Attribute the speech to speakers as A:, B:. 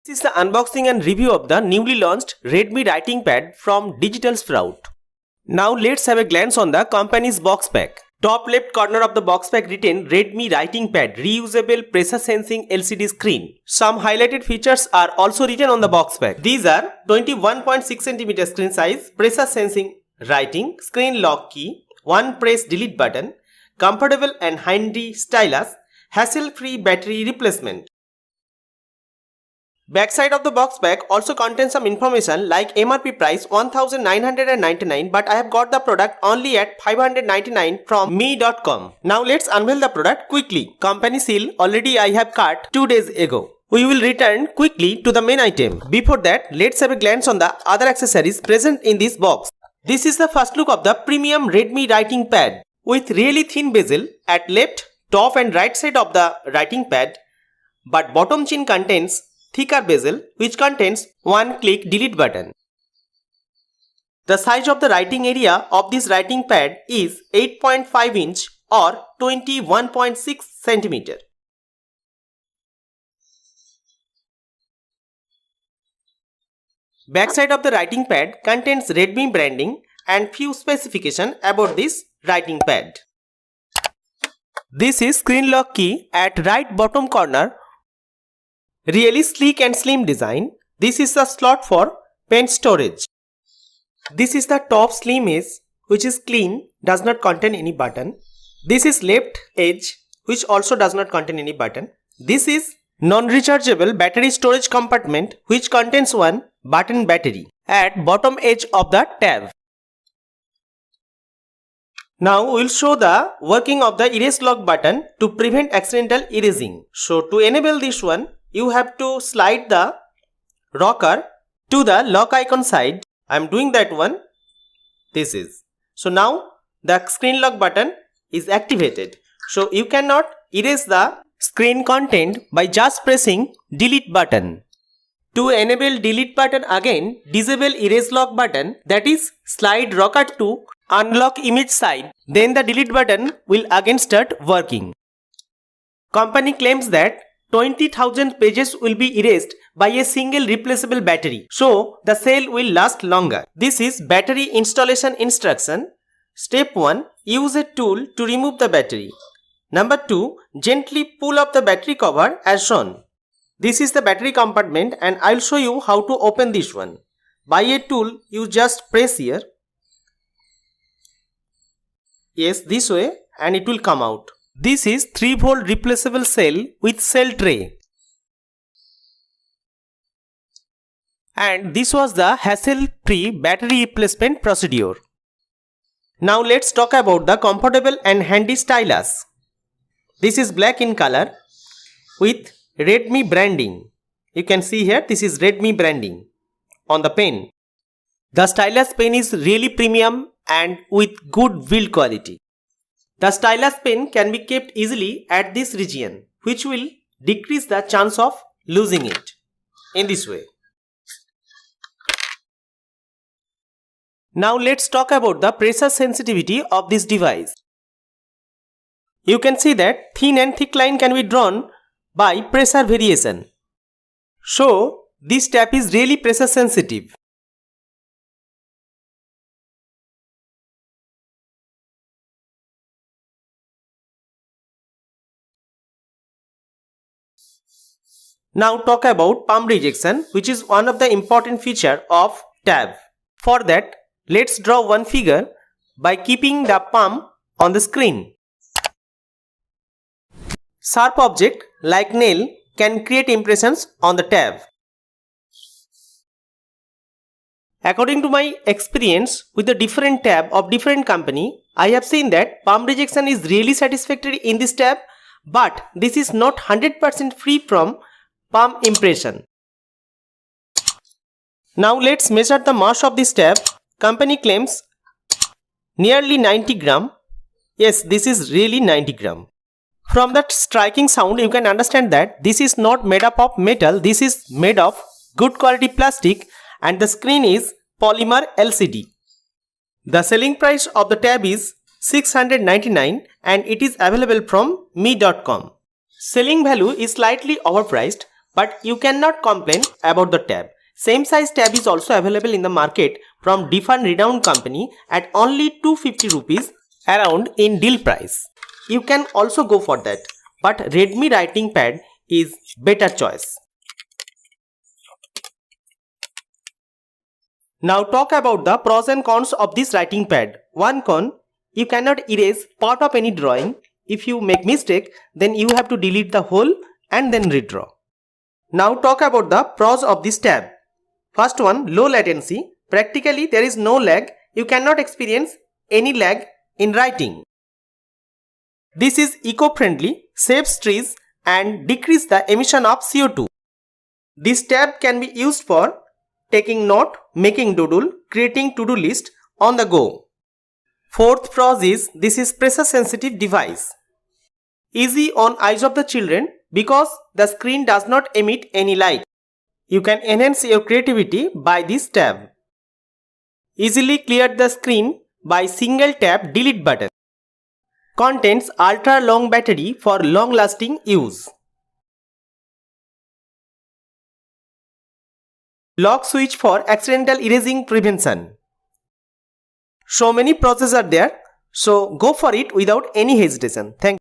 A: This is the unboxing and review of the newly launched Redmi writing pad from Digital Sprout. Now let's have a glance on the company's box pack. Top left corner of the box pack written Redmi writing pad, reusable pressure sensing LCD screen. Some highlighted features are also written on the box pack. These are 21.6 cm screen size, pressure sensing writing, screen lock key, one press delete button, comfortable and handy stylus, hassle-free battery replacement. Backside of the box pack also contains some information like MRP price 1999, but I have got the product only at 599 from me.com. Now let's unveil the product quickly. Company seal already I have cut 2 days ago. We will return quickly to the main item. Before that, let's have a glance on the other accessories present in this box. This is the first look of the premium Redmi writing pad with really thin bezel at left, top and right side of the writing pad, but bottom chin contains thicker bezel which contains one click delete button. The size of the writing area of this writing pad is 8.5 inch or 21.6 cm. Backside of the writing pad contains Redmi branding and few specifications about this writing pad. This is screen lock key at right bottom corner. Really sleek and slim design. This is the slot for pen storage. This is the top slim edge which is clean, does not contain any button. This is left edge which also does not contain any button. This is non-rechargeable battery storage compartment which contains one button battery at bottom edge of the tab. Now we will show the working of the erase lock button to prevent accidental erasing. So to enable this one, you have to slide the rocker to the lock icon side. I am doing that one. This is. So now the screen lock button is activated. So you cannot erase the screen content by just pressing delete button. To enable delete button again, disable erase lock button, that is slide rocker to unlock image side. Then the delete button will again start working. Company claims that 20,000 pages will be erased by a single replaceable battery. So the cell will last longer. This is battery installation instruction. Step 1. Use a tool to remove the battery. Number 2. Gently pull up the battery cover as shown. This is the battery compartment and I will show you how to open this one. By a tool, you just press here. Yes, this way and it will come out. This is 3V replaceable cell with cell tray. And this was the hassle-free battery replacement procedure. Now let's talk about the comfortable and handy stylus. This is black in color with Redmi branding. You can see here this is Redmi branding on the pen. The stylus pen is really premium and with good build quality. The stylus pen can be kept easily at this region, which will decrease the chance of losing it in this way. Now let's talk about the pressure sensitivity of this device. You can see that thin and thick line can be drawn by pressure variation. So this tab is really pressure sensitive. Now talk about palm rejection, which is one of the important feature of tab. For that, let's draw one figure by keeping the palm on the screen. Sharp object like nail can create impressions on the tab. According to my experience with the different tab of different company, I have seen that palm rejection is really satisfactory in this tab, but this is not 100% free from palm impression. Now let's measure the mass of this tab. Company claims nearly 90 gram. Yes, this is really 90 gram. From that striking sound, you can understand that this is not made up of metal. This is made of good quality plastic and the screen is polymer LCD. The selling price of the tab is 699 and it is available from me.com. Selling value is slightly overpriced, but you cannot complain about the tab. Same size tab is also available in the market from different renowned company at only 250 rupees around in deal price. You can also go for that, but Redmi writing pad is better choice. Now talk about the pros and cons of this writing pad. One con, you cannot erase part of any drawing. If you make mistake, then you have to delete the whole and then redraw. Now talk about the pros of this tab. First one, low latency. Practically there is no lag. You cannot experience any lag in writing. This is eco-friendly, saves trees and decrease the emission of CO2. This tab can be used for taking note, making doodle, creating to-do list on the go. Fourth pros is this is pressure sensitive device. Easy on eyes of the children because the screen does not emit any light. You can enhance your creativity by this tab. Easily clear the screen by single tap delete button. Contains ultra long battery for long lasting use. Lock switch for accidental erasing prevention. So many processes are there, so go for it without any hesitation. Thank you.